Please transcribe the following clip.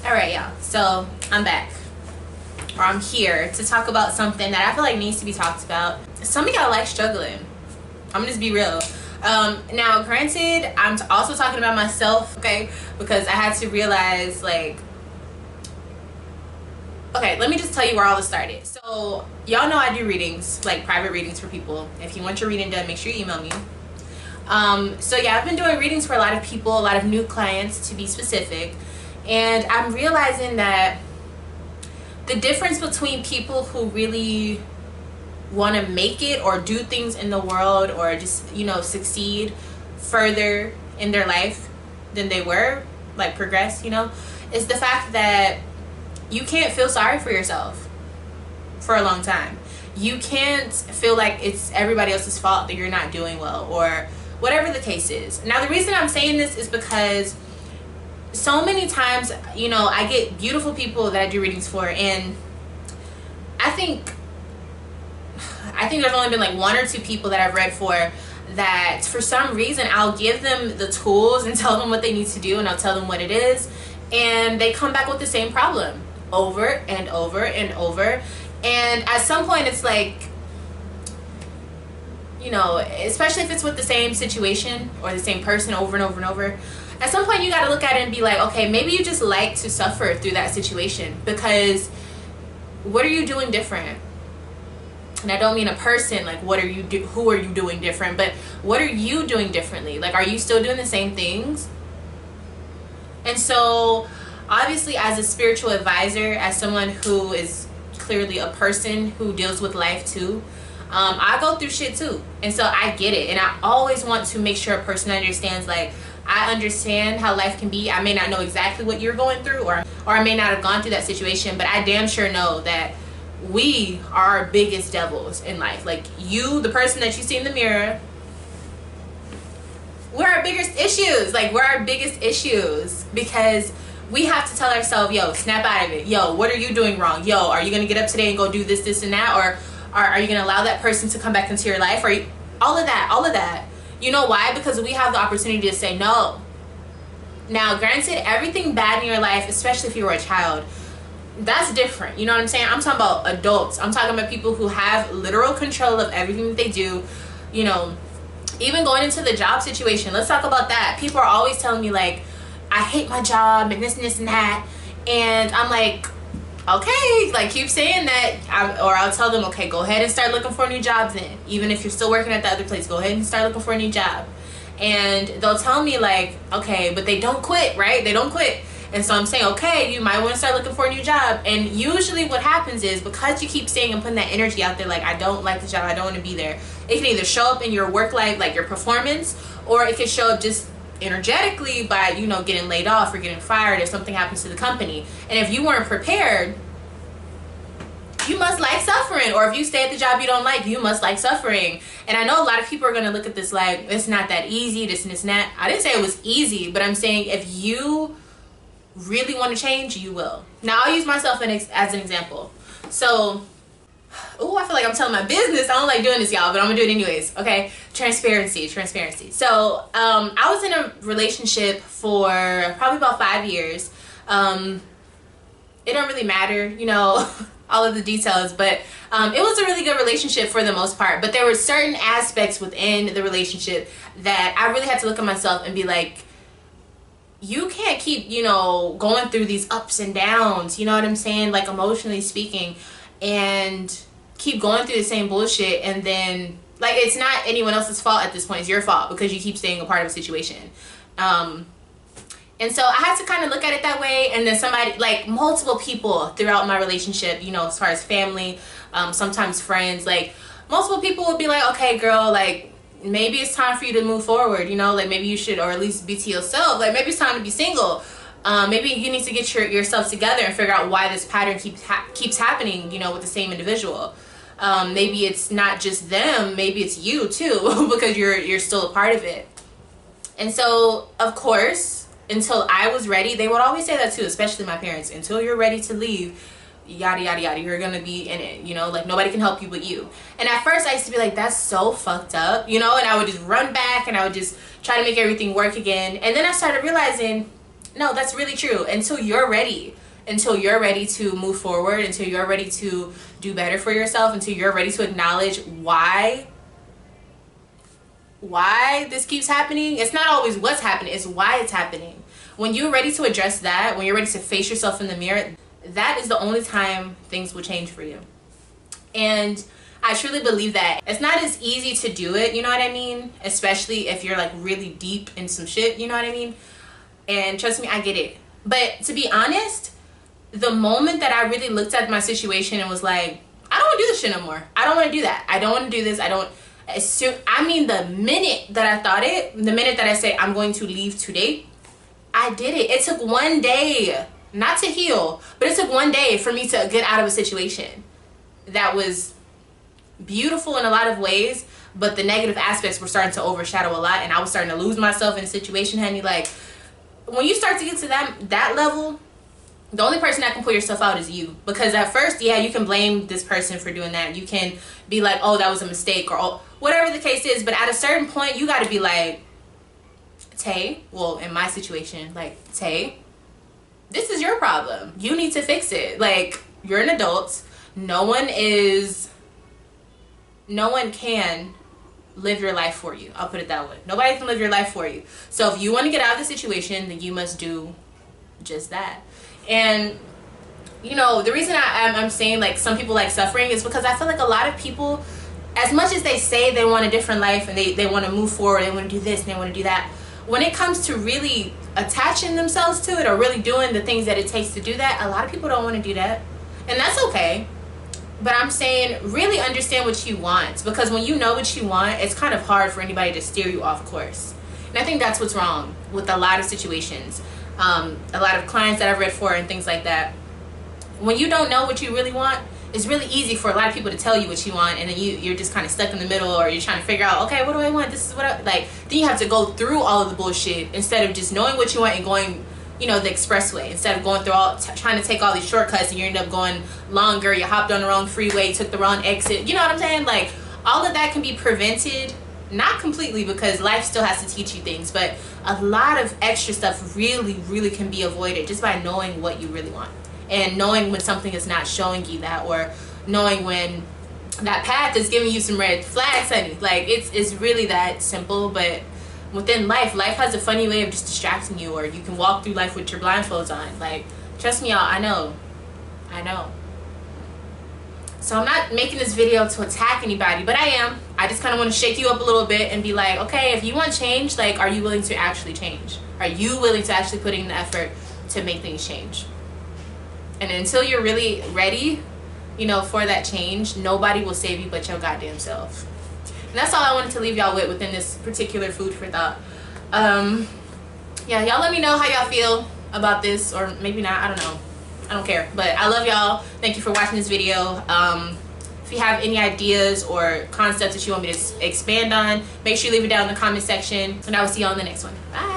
Alright, y'all, so I'm back, or I'm here to talk about something that I feel like needs to be talked about. Some of y'all like struggling. I'm gonna just be real. Now granted, I'm also talking about myself, okay, because I had to realize, like, okay, let me just tell you where all this started. So y'all know I do readings, like private readings for people. If you want your reading done, make sure you email me. So yeah, I've been doing readings for a lot of people, a lot of new clients to be specific, and I'm realizing that the difference between people who really want to make it or do things in the world or just, you know, succeed further in their life than they were, like progress, you know, is the fact that you can't feel sorry for yourself for a long time. You can't feel like it's everybody else's fault that you're not doing well or whatever the case is. Now, the reason I'm saying this is because so many times, you know, I get beautiful people that I do readings for, and I think there's only been like 1 or 2 people that I've read for that for some reason I'll give them the tools and tell them what they need to do, and I'll tell them what it is, and they come back with the same problem over and over and over. And at some point it's like, you know, especially if it's with the same situation or the same person over and over and over, at some point you got to look at it and be like, okay, maybe you just like to suffer through that situation, because what are you doing different? And I don't mean a person, like who are you doing different, but what are you doing differently? Like, are you still doing the same things? And so obviously, as a spiritual advisor, as someone who is clearly a person who deals with life too, I go through shit too, and so I get it. And I always want to make sure a person understands, like, I understand how life can be. I may not know exactly what you're going through, or I may not have gone through that situation, but I damn sure know that we are our biggest devils in life. Like, you, the person that you see in the mirror, we're our biggest issues. Like, we're our biggest issues, because we have to tell ourselves, yo, snap out of it. Yo, what are you doing wrong? Yo, are you gonna get up today and go do this, this, and that? Or are you gonna allow that person to come back into your life? Or all of that. You know why? Because we have the opportunity to say no. Now, granted, everything bad in your life, especially if you were a child, that's different. You know what I'm saying? I'm talking about adults. I'm talking about people who have literal control of everything that they do. You know, even going into the job situation, let's talk about that. People are always telling me, like, I hate my job and this and that, and I'm like, okay, like, keep saying that, or I'll tell them, okay, go ahead and start looking for a new job then. Even if you're still working at the other place, go ahead and start looking for a new job. And they'll tell me, like, okay, but they don't quit, right? They don't quit. And so I'm saying, okay, you might want to start looking for a new job. And usually what happens is, because you keep saying and putting that energy out there, like, I don't like the job, I don't want to be there, it can either show up in your work life, like your performance, or it can show up just energetically by, you know, getting laid off or getting fired if something happens to the company. And if you weren't prepared, you must like suffering. Or if you stay at the job you don't like, you must like suffering. And I know a lot of people are going to look at this like, it's not that easy, this and this and that. I didn't say it was easy, but I'm saying if you really want to change, you will. Now, I'll use myself as an example. So, oh, I feel like I'm telling my business. I don't like doing this, y'all, but I'm gonna do it anyways. Okay, transparency. So I was in a relationship for probably about 5 years. It don't really matter, you know, all of the details, but it was a really good relationship for the most part. But there were certain aspects within the relationship that I really had to look at myself and be like, you can't keep, you know, going through these ups and downs, you know what I'm saying, like, emotionally speaking, and keep going through the same bullshit, and then, like, it's not anyone else's fault at this point, it's your fault because you keep staying a part of a situation. And so I had to kind of look at it that way. And then somebody, like, multiple people throughout my relationship, you know, as far as family, sometimes friends, like, multiple people would be like, okay, girl, like, maybe it's time for you to move forward, you know, like, maybe you should, or at least be to yourself, like, maybe it's time to be single. Maybe you need to get yourself together and figure out why this pattern keeps happening, you know, with the same individual. Maybe it's not just them, maybe it's you too, because you're still a part of it. And so, of course, until I was ready, they would always say that too, especially my parents, until you're ready to leave, yada yada yada, you're gonna be in it, you know, like, nobody can help you but you. And at first I used to be like, that's so fucked up, you know, and I would just run back and I would just try to make everything work again. And then I started realizing, No, that's really true. Until you're ready. Until you're ready to move forward, until you're ready to do better for yourself, until you're ready to acknowledge why this keeps happening. It's not always what's happening, it's why it's happening. When you're ready to address that, when you're ready to face yourself in the mirror, that is the only time things will change for you. And I truly believe that it's not as easy to do it, you know what I mean? Especially if you're like really deep in some shit, you know what I mean? And trust me, I get it. But to be honest, the moment that I really looked at my situation and was like, I don't want to do this shit no more. I don't want to do that. I don't want to do this. The minute that I thought it, the minute that I said I'm going to leave today, I did it. It took one day, not to heal, but it took one day for me to get out of a situation that was beautiful in a lot of ways, but the negative aspects were starting to overshadow a lot, and I was starting to lose myself in a situation, honey. Like, when you start to get to that level, the only person that can pull yourself out is you. Because at first, yeah, you can blame this person for doing that. You can be like, oh, that was a mistake, or oh, whatever the case is. But at a certain point, you got to be like, Tay, well, in my situation, like, Tay, this is your problem. You need to fix it. Like, you're an adult. No one can live your life for you. I'll put it that way. Nobody can live your life for you. So if you want to get out of the situation, then you must do just that. And you know, the reason I'm saying like some people like suffering is because I feel like a lot of people, as much as they say they want a different life and they want to move forward, they want to do this and they want to do that, when it comes to really attaching themselves to it or really doing the things that it takes to do that, a lot of people don't want to do that. And that's okay. But I'm saying really understand what you want, because when you know what you want, it's kind of hard for anybody to steer you off course. And I think that's what's wrong with a lot of situations. A lot of clients that I've read for and things like that. When you don't know what you really want, it's really easy for a lot of people to tell you what you want, and then you're just kind of stuck in the middle, or you're trying to figure out, okay, what do I want? This is what I like. Then you have to go through all of the bullshit instead of just knowing what you want and going, you know, the expressway, instead of going through trying to take all these shortcuts, and you end up going longer. You hopped on the wrong freeway, took the wrong exit. You know what I'm saying? Like, all of that can be prevented. Not completely, because life still has to teach you things, but a lot of extra stuff really can be avoided just by knowing what you really want, and knowing when something is not showing you that, or knowing when that path is giving you some red flags, honey. Like, it's really that simple. But within life has a funny way of just distracting you, or you can walk through life with your blindfolds on. Like, trust me, y'all, I know. So I'm not making this video to attack anybody, but I am. I just kind of want to shake you up a little bit and be like, okay, if you want change, like, are you willing to actually change? Are you willing to actually put in the effort to make things change? And until you're really ready, you know, for that change, nobody will save you but your goddamn self. And that's all I wanted to leave y'all with within this particular food for thought. Yeah, y'all let me know how y'all feel about this, or maybe not, I don't know. I don't care, but I love y'all. Thank you for watching this video. If you have any ideas or concepts that you want me to expand on, make sure you leave it down in the comment section, and I will see y'all in the next one. Bye.